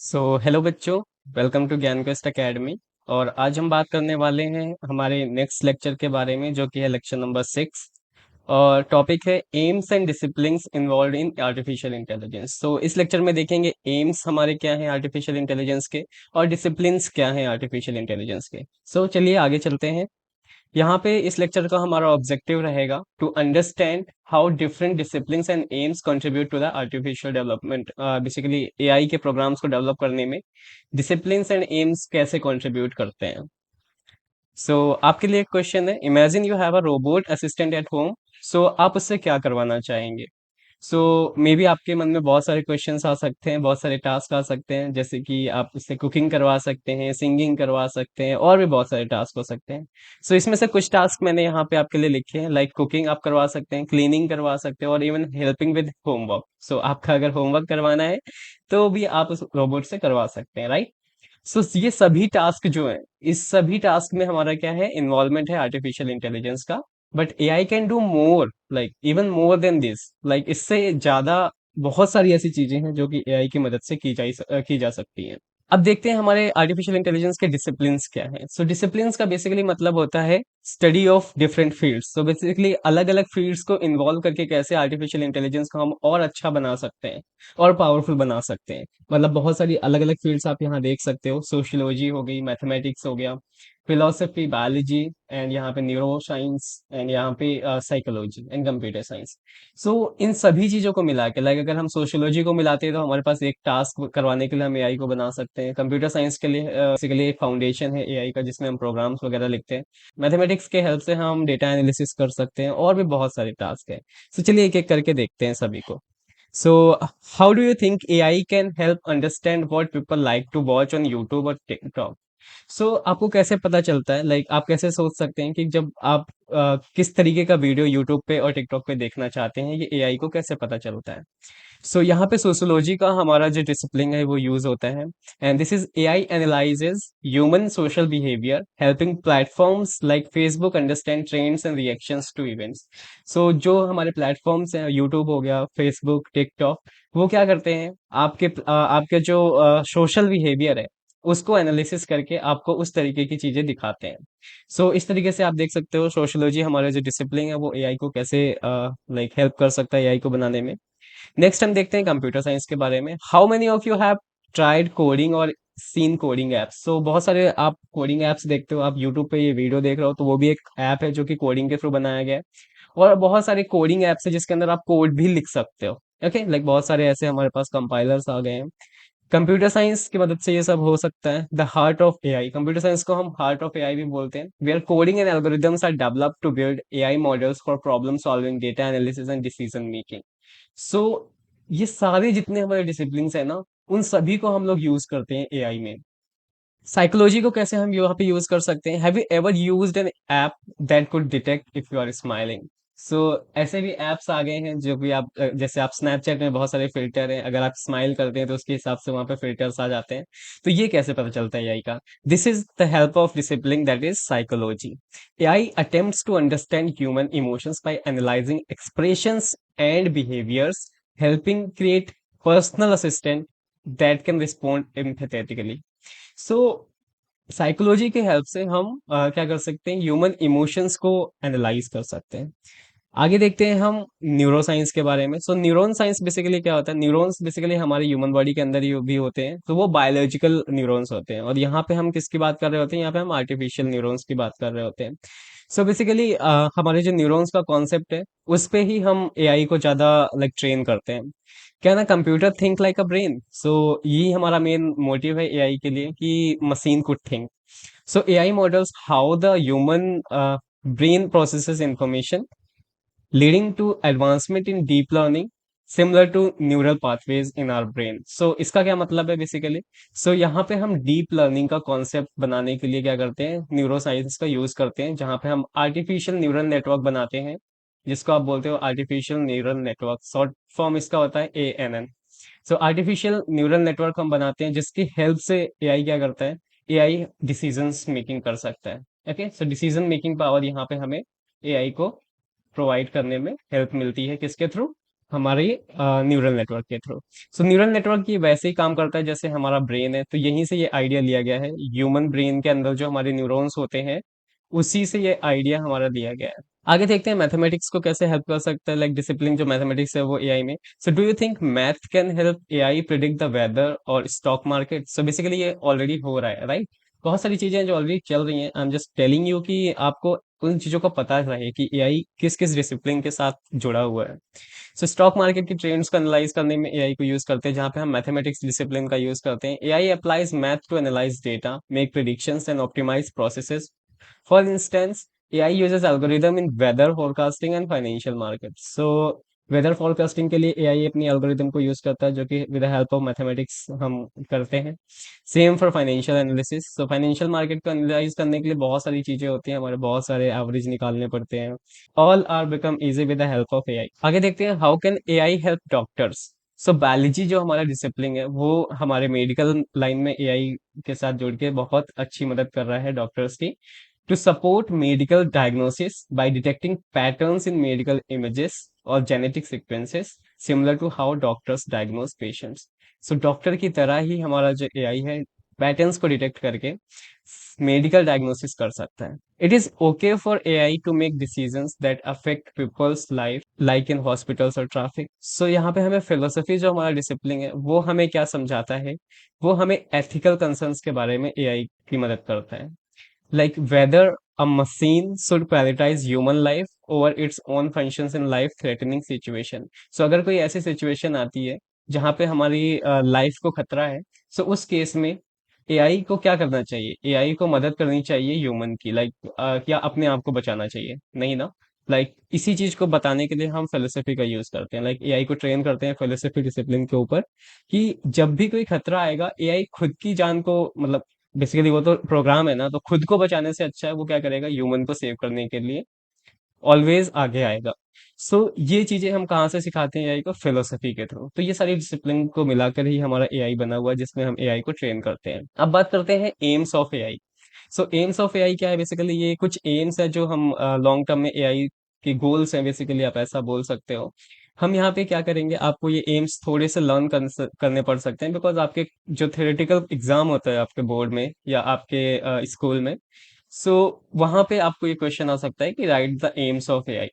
Hello बच्चों। Welcome to ज्ञान quest academy. और आज हम बात करने वाले हैं हमारे नेक्स्ट लेक्चर के बारे में, जो कि है लेक्चर नंबर 6। और टॉपिक है AIIMS and disciplines involve in artificial intelligence. इस लेक्चर में देखेंगे एम्स हमारे क्या हैं आर्टिफिशियल इंटेलिजेंस के, और डिसिप्लिन्स क्या हैं आर्टिफिशियल इंटेलिजेंस के। चलिए आगे चलते हैं। यहाँ पे इस लेक्चर का हमारा ऑब्जेक्टिव रहेगा to understand how different disciplines and aims contribute to the artificial development. Basically AI के प्रोग्राम्स को डेवलप करने में डिसिप्लिन्स एंड एम्स कैसे कंट्रीब्यूट करते हैं। आपके लिए एक क्वेश्चन है, imagine you have a robot assistant at home. आप उससे क्या करवाना चाहेंगे। मे बी आपके मन में बहुत सारे क्वेश्चंस आ सकते हैं, बहुत सारे टास्क आ सकते हैं, जैसे कि आप उससे कुकिंग करवा सकते हैं, सिंगिंग करवा सकते हैं, और भी बहुत सारे टास्क हो सकते हैं। इसमें से कुछ टास्क मैंने यहाँ पे आपके लिए लिखे हैं, लाइक कुकिंग आप करवा सकते हैं, क्लीनिंग करवा सकते हैं, और इवन हेल्पिंग विद होमवर्क। आपका अगर होमवर्क करवाना है तो भी आप उस रोबोट से करवा सकते हैं, राइट। ये सभी टास्क जो है, इस सभी टास्क में हमारा क्या है, इन्वॉल्वमेंट है आर्टिफिशियल इंटेलिजेंस का। But AI can do more, like even more than this, like इससे ज्यादा बहुत सारी ऐसी चीजें हैं जो कि एआई की मदद से की जा सकती हैं। अब देखते हैं हमारे आर्टिफिशियल इंटेलिजेंस के डिसिप्लिन्स क्या हैं। डिसिप्लिन्स का बेसिकली मतलब होता है study of different fields. Basically अलग अलग फील्ड्स को इन्वॉल्व करके कैसे आर्टिफिशियल इंटेलिजेंस को हम और अच्छा बना सकते हैं और पावरफुल बना सकते हैं। मतलब बहुत सारी अलग अलग फील्ड्स आप यहाँ देख सकते हो, सोशियोलॉजी हो गई, मैथमेटिक्स हो गया, फिलोसफी, बायोलॉजी, एंड यहाँ पे न्यूरो साइंस, एंड यहाँ पे साइकोलॉजी एंड कंप्यूटर साइंस। इन सभी चीजों को मिला के, लाइक अगर हम सोशियोलॉजी को मिलाते हैं तो हमारे पास एक टास्क करवाने के लिए हम एआई को बना सकते हैं। कंप्यूटर साइंस के लिए बेसिकली एक फाउंडेशन है एआई का, जिसमें हम प्रोग्राम्स वगैरह लिखते हैं। मैथमेटिक्स के हेल्प से हम डेटा एनालिसिस कर सकते हैं, और भी बहुत सारे टास्क हैं। चलिए एक एक करके देखते हैं सभी को। So, how do you think AI can help understand what people like to watch on YouTube और TikTok? आपको कैसे पता चलता है, लाइक आप कैसे सोच सकते हैं कि जब आप किस तरीके का वीडियो यूट्यूब पे और टिकटॉक पे देखना चाहते हैं, ये एआई को कैसे पता चलता है। यहाँ पे सोशियोलॉजी का हमारा जो डिसिप्लिन है वो यूज होता है। And this is AI analyses human social behaviour, helping platforms like Facebook understand trends and reactions to events. जो हमारे प्लेटफॉर्म्स हैं, यूट्यूब हो गया, फेसबुक, टिकटॉक, वो क्या करते हैं, आपके जो सोशल बिहेवियर है उसको एनालिसिस करके आपको उस तरीके की चीजें दिखाते हैं। इस तरीके से आप देख सकते हो सोशियोलॉजी हमारे जो डिसिप्लिन है वो एआई को कैसे लाइक हेल्प कर सकता है एआई को बनाने में। नेक्स्ट हम देखते हैं कंप्यूटर साइंस के बारे में। How many of you have tried coding और सीन कोडिंग एप्स। बहुत सारे आप कोडिंग एप्स देखते हो, आप यूट्यूब पे ये वीडियो देख रहे हो तो वो भी एक ऐप है जो कि कोडिंग के थ्रू बनाया गया है। और बहुत सारे कोडिंग एप्स है जिसके अंदर आप कोड भी लिख सकते हो। ओके, लाइक बहुत सारे ऐसे हमारे पास कंपाइलर्स आ गए हैं। कंप्यूटर साइंस की मदद से ये सब हो सकता है। The heart of AI, computer science को हम हार्ट ऑफ एआई भी बोलते हैं। Where coding and algorithms are developed to build AI models for problem solving, data analysis and decision making. So ये सारे जितने हमारे डिसिप्लिन है ना, उन सभी को हम लोग यूज करते हैं एआई में। साइकोलॉजी को कैसे हम यहाँ पे यूज कर सकते हैं। Have you ever used an app that could detect if you are smiling. So ऐसे भी एप्स आ गए हैं जो भी आप जैसे आप स्नैपचैट में बहुत सारे फिल्टर हैं, अगर आप स्माइल करते हैं तो उसके हिसाब से वहां पे फिल्टर्स आ जाते हैं। ये कैसे पता चलता है एआई का। This is the help of discipline, that is psychology. AI attempts to understand human emotions by analysing expressions and behaviours, helping create personal assistant that can respond empathetically. So psychology के help से हम क्या कर सकते हैं, human emotions को analyse कर सकते हैं। आगे देखते हैं हम न्यूरो साइंस के बारे में। न्यूरॉन साइंस बेसिकली क्या होता है, न्यूरॉन्स बेसिकली हमारे ह्यूमन बॉडी के अंदर ही भी होते हैं, तो वो बायोलॉजिकल न्यूरॉन्स होते हैं। और यहाँ पे हम किसकी बात कर रहे होते हैं, यहाँ पे हम आर्टिफिशियल न्यूरॉन्स की बात कर रहे होते हैं। बेसिकली हमारे जो न्यूरॉन्स का कॉन्सेप्ट है उस पे ही हम एआई को ज्यादा लाइक ट्रेन करते हैं। क्या ना, computer think like a brain. ये हमारा मेन मोटिव है एआई के लिए कि machine could think. AI models how the human brain processes information, leading to advancement in deep learning similar to neural pathways in our brain। इसका क्या मतलब है बेसिकली। यहाँ पे हम डीप लर्निंग का कॉन्सेप्ट बनाने के लिए क्या करते हैं, न्यूरो साइंस का यूज करते हैं, जहाँ पे हम आर्टिफिशियल न्यूरल नेटवर्क बनाते हैं, जिसको आप बोलते हो artificial neural network. Short form इसका होता है ANN। आर्टिफिशियल न्यूरल नेटवर्क हम बनाते हैं जिसकी हेल्प से एआई क्या करता है, एआई डिसीजंस मेकिंग कर सकता है। ओके, डिसीजन मेकिंग पावर यहाँ पे हमें एआई को प्रोवाइड करने में हेल्प मिलती है, किसके थ्रू, हमारे न्यूरल नेटवर्क के थ्रू। सो न्यूरल नेटवर्क ये वैसे ही काम करता है जैसे हमारा ब्रेन है, तो यहीं से ये आइडिया लिया गया है। ह्यूमन ब्रेन के अंदर जो हमारे न्यूरॉन्स होते हैं, उसी से ये आइडिया हमारा दिया गया है। आगे देखते हैं मैथमेटिक्स को कैसे हेल्प कर सकता है, लाइक डिसिप्लिन जो मैथमेटिक्स है वो एआई में। So do you think math can help AI predict the weather और स्टॉक मार्केट? सो बेसिकली ये ऑलरेडी हो रहा है, राइट? बहुत सारी चीजें हैं जो ऑलरेडी चल रही हैं। I am just telling you कि आपको उन चीजों का पता रहे कि एआई किस किस डिसिप्लिन के साथ जुड़ा हुआ है। सो स्टॉक मार्केट की ट्रेंड्स को एनालाइज करने में एआई को यूज करते हैं, जहां पे हम मैथमेटिक्स डिसिप्लिन का यूज करते हैं। AI applies math to analyse data, make predictions and optimise processes. For instance, AI uses algorithm in weather forecasting and financial market. So weather forecasting के लिए एआई अपनी एल्गोरिदम को यूज करता है, जो कि with the help of mathematics हम करते हैं। Same for financial analysis. So financial market को एनालाइज करने के लिए बहुत सारी चीजें होती हैं, हमारे बहुत सारे एवरेज निकालने पड़ते हैं। All are become easy with the help of AI. आगे देखते हैं how can AI help doctors. So biology जो हमारा डिसिप्लिन है, वो हमारे मेडिकल लाइन में एआई के साथ जुड़ के बहुत अच्छी मदद कर रहा है डॉक्टर्स की, to support medical diagnosis by detecting patterns in medical images or genetic sequences, similar to how doctors diagnose patients. So doctor की तरह ही हमारा जो एआई है, पैटर्न्स को डिटेक्ट करके मेडिकल डायग्नोसिस कर सकता है। It is okay for AI to make decisions that affect people's life, like in hospitals और ट्रैफिक। सो यहाँ पे हमें फिलोसफी जो हमारा डिसिप्लिन है, वो हमें क्या समझाता है, वो हमें एथिकल कंसर्न्स के बारे में एआई की मदद करता है। Like whether a machine should prioritize human life over its own functions in life threatening situation. So अगर कोई ऐसी सिचुएशन आती है जहाँ पे हमारी लाइफ को खतरा है, सो उस केस में एआई को क्या करना चाहिए? एआई को मदद करनी चाहिए ह्यूमन की, लाइक क्या अपने आप को बचाना चाहिए? नहीं ना। लाइक इसी चीज को बताने के लिए हम फिलोसफी का यूज करते हैं, लाइक एआई को ट्रेन करते हैं फिलोसफी डिसिप्लिन के ऊपर, कि जब भी कोई खतरा आएगा, एआई खुद की जान को, मतलब बेसिकली वो तो प्रोग्राम है ना, तो खुद को बचाने से अच्छा है वो क्या करेगा, ह्यूमन को सेव करने के लिए ऑलवेज आगे आएगा। सो ये चीजें हम कहाँ से सिखाते हैं एआई को? फिलोसफी के थ्रू। तो ये सारी डिसिप्लिन को मिलाकर ही हमारा एआई बना हुआ है, जिसमें हम एआई को ट्रेन करते हैं। अब बात करते हैं AIIMS of AI. So AIIMS of AI क्या है? बेसिकली ये कुछ एम्स है जो हम लॉन्ग टर्म में एआई के गोल्स हैं, बेसिकली आप ऐसा बोल सकते हो। हम यहाँ पे क्या करेंगे, आपको ये एम्स थोड़े से लर्न करने पड़ सकते हैं, बिकॉज आपके जो थ्योरेटिकल एग्जाम होता है आपके बोर्ड में या आपके स्कूल में, सो वहां पे आपको ये क्वेश्चन आ सकता है कि right the AIIMS of AI.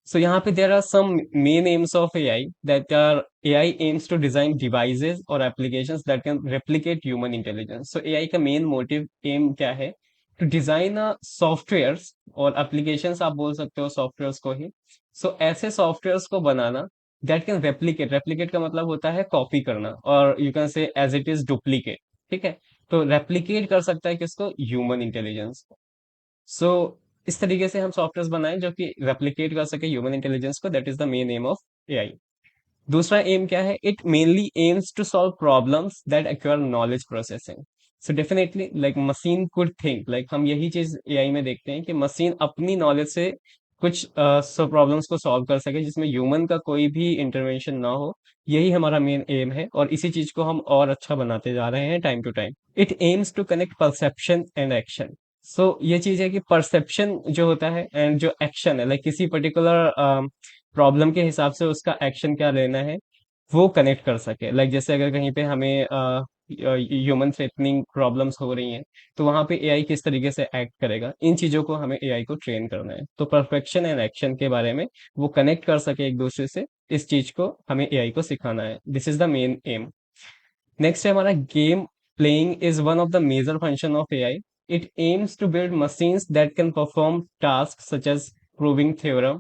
So यहाँ पे there are some main aims of AI, that are AI aims to design devices or applications that can replicate human intelligence. So AI का main motive aim क्या है? To design a softwares और applications, आप बोल सकते हो softwares को ही। So ऐसे softwares को बनाना that can replicate का मतलब होता है कॉपी करना, और you can say as it is duplicate। ठीक है? तो replicate कर सकता है किसको? Human intelligence. सो इस तरीके से हम सॉफ्टवेयर बनाएं जो कि रेप्लिकेट कर सके ह्यूमन इंटेलिजेंस को। That is the main aim of AI. दूसरा एम क्या है? It mainly aims to solve problems that acquire knowledge processing. So definitely like machine could think, like हम यही चीज एआई में देखते हैं कि मशीन अपनी नॉलेज से कुछ प्रॉब्लम्स को सॉल्व कर सके, जिसमें ह्यूमन का कोई भी इंटरवेंशन ना हो। यही हमारा मेन एम है, और इसी चीज को हम और अच्छा बनाते जा रहे हैं time to time. It aims to connect perception and action. So ये चीज है कि परसेप्शन जो होता है एंड जो एक्शन है, लाइक किसी पर्टिकुलर प्रॉब्लम के हिसाब से उसका एक्शन क्या लेना है, वो कनेक्ट कर सके। लाइक जैसे अगर कहीं पे हमें ह्यूमन थ्रेटनिंग प्रॉब्लम्स हो रही हैं, तो वहां पे एआई किस तरीके से एक्ट करेगा, इन चीजों को हमें एआई को ट्रेन करना है। तो परफेक्शन एंड एक्शन के बारे में वो कनेक्ट कर सके एक दूसरे से, इस चीज को हमें एआई को सिखाना है। This is the main aim. Next है हमारा game playing is one of the major function of AI. It aims to build machines that can perform task such as proving theorem,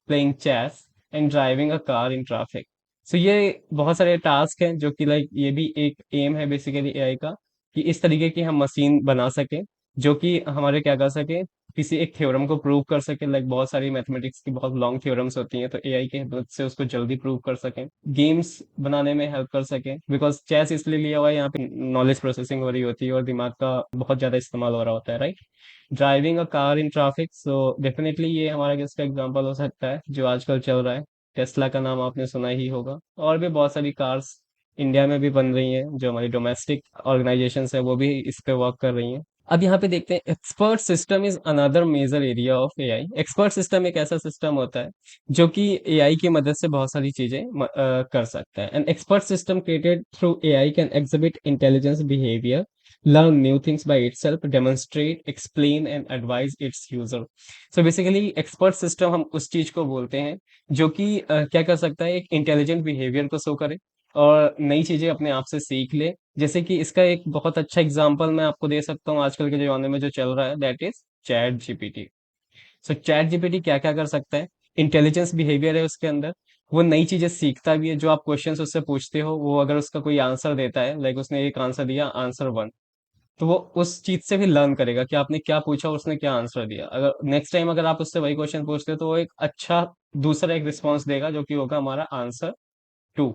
playing chess and driving a car in traffic. So ये बहुत सारे task हैं जो कि like ये भी एक M है बेसिकली एआई का, कि इस तरीके की हम मशीन बना सके जो कि हमारे क्या कर सके, किसी एक थ्योरम को प्रूव कर सके। लाइक बहुत सारी मैथमेटिक्स की बहुत लॉन्ग थ्योरम्स होती हैं, तो एआई की मदद से उसको जल्दी प्रूव कर सकें। गेम्स बनाने में हेल्प कर सके, बिकॉज चेस इसलिए लिया हुआ है, यहाँ पे नॉलेज प्रोसेसिंग हो रही होती है और दिमाग का बहुत ज्यादा इस्तेमाल हो रहा होता है, right? Driving a car in traffic. So definitely ये हमारा इसका एग्जांपल हो सकता है जो आजकल चल रहा है। टेस्ला का नाम आपने सुना ही होगा, और भी बहुत सारी कार्स इंडिया में भी बन रही हैं, जो हमारी डोमेस्टिक ऑर्गेनाइजेशन है वो भी इस पे वर्क कर रही हैं। अब यहाँ पे देखते हैं, expert system is another major area of AI. Expert system एक ऐसा सिस्टम होता है जो कि एआई की मदद से बहुत सारी चीजें कर सकता है। An expert system created through AI can exhibit intelligence, behaviour, learn new things by itself, demonstrate, explain and advise its user। So basically expert system हम उस चीज को बोलते हैं जो कि क्या कर सकता है, एक इंटेलिजेंट बिहेवियर को शो करे और नई चीजें अपने आप से सीख ले। जैसे कि इसका एक बहुत अच्छा एग्जांपल मैं आपको दे सकता हूँ, आजकल के जमाने में जो चल रहा है, that is chat GPT. So chat GPT क्या क्या कर सकता है, इंटेलिजेंस बिहेवियर है उसके अंदर, वो नई चीजें सीखता भी है। जो आप क्वेश्चंस उससे पूछते हो, वो अगर उसका कोई आंसर देता है, लाइक उसने एक आंसर दिया आंसर वन, तो वो उस चीज से भी लर्न करेगा कि आपने क्या पूछा और उसने क्या आंसर दिया। अगर नेक्स्ट टाइम अगर आप उससे वही क्वेश्चन पूछते हो, तो वो एक अच्छा दूसरा एक रिस्पॉन्स देगा जो कि होगा हमारा आंसर टू।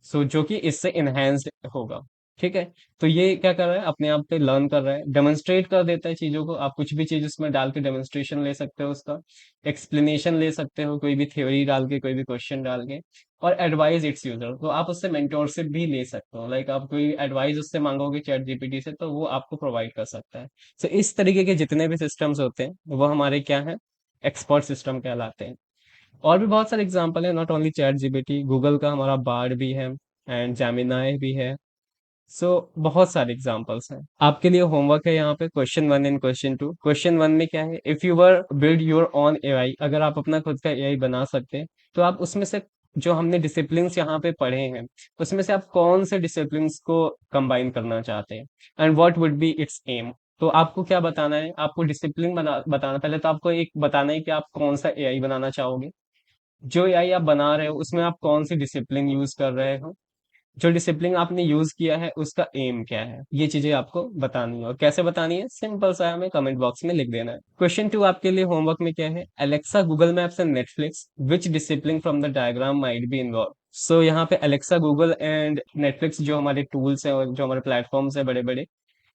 सो जो कि इससे इनहेंस्ड होगा। ठीक है। तो ये क्या कर रहा है, अपने आप पे लर्न कर रहा है, डेमोन्स्ट्रेट कर देता है चीजों को। आप कुछ भी चीज उसमें डाल के डेमोन्स्ट्रेशन ले सकते हो, उसका एक्सप्लेनेशन ले सकते हो, कोई भी थ्योरी डाल के, कोई भी क्वेश्चन डाल के। और एडवाइस इट्स यूजर, तो आप उससे मेंटोरशिप भी ले सकते हो। लाइक आप कोई एडवाइस उससे मांगोगे चैट जीपीटी से, तो वो आपको प्रोवाइड कर सकता है। सो इस तरीके के जितने भी सिस्टम्स होते हैं, वो हमारे क्या है, एक्सपर्ट सिस्टम कहलाते हैं। और भी बहुत सारे एग्जांपल है, not only chat GPT, Google का हमारा बार्ड भी है एंड जेमिनाई भी है। सो बहुत सारे एग्जांपल्स हैं। आपके लिए होमवर्क है यहाँ पे, question one and question two. Question one में क्या है, if you were build your own AI, अगर आप अपना खुद का एआई बना सकते हैं, तो आप उसमें से जो हमने डिसिप्लिन्स यहाँ पे पढ़े हैं, उसमें से आप कौन से डिसिप्लिन्स को कंबाइन करना चाहते हैं, and what would be its aim. तो आपको क्या बताना है, आपको डिसिप्लिन बताना, पहले तो आपको एक बताना है कि आप कौन सा एआई बनाना चाहोगे। जो एआई आप बना रहे हो उसमें आप कौन सी डिसिप्लिन यूज कर रहे हो, जो डिसिप्लिन आपने यूज किया है उसका एम क्या है, ये चीजें आपको बतानी है। और कैसे बतानी है, सिंपल सा है, हमें कमेंट बॉक्स में लिख देना है। क्वेश्चन टू आपके लिए होमवर्क में क्या है, Alexa, Google Maps and Netflix, which discipline from the diagram might be involve. So यहाँ पे अलेक्सा, गूगल एंड नेटफ्लिक्स जो हमारे टूल्स हैं और जो हमारे प्लेटफॉर्म्स हैं बड़े बड़े,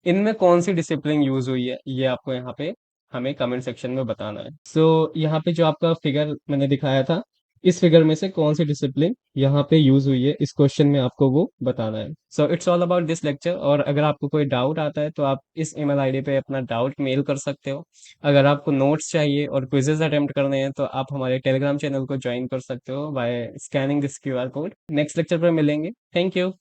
इनमें कौन सी डिसिप्लिन यूज हुई है, ये आपको यहाँ पे हमें कमेंट सेक्शन में बताना है। सो यहाँ पे जो आपका फिगर मैंने दिखाया था, इस फिगर में से कौन सी डिसिप्लिन यहाँ पे यूज हुई है इस क्वेश्चन में, आपको वो बताना है। So it's all about this lecture. और अगर आपको कोई डाउट आता है तो आप इस ईमेल आईडी पे अपना डाउट मेल कर सकते हो। अगर आपको नोट्स चाहिए और क्विजेज अटेम्प्ट करने हैं, तो आप हमारे टेलीग्राम चैनल को ज्वाइन कर सकते हो by scanning this QR code. Next lecture पर मिलेंगे। Thank you.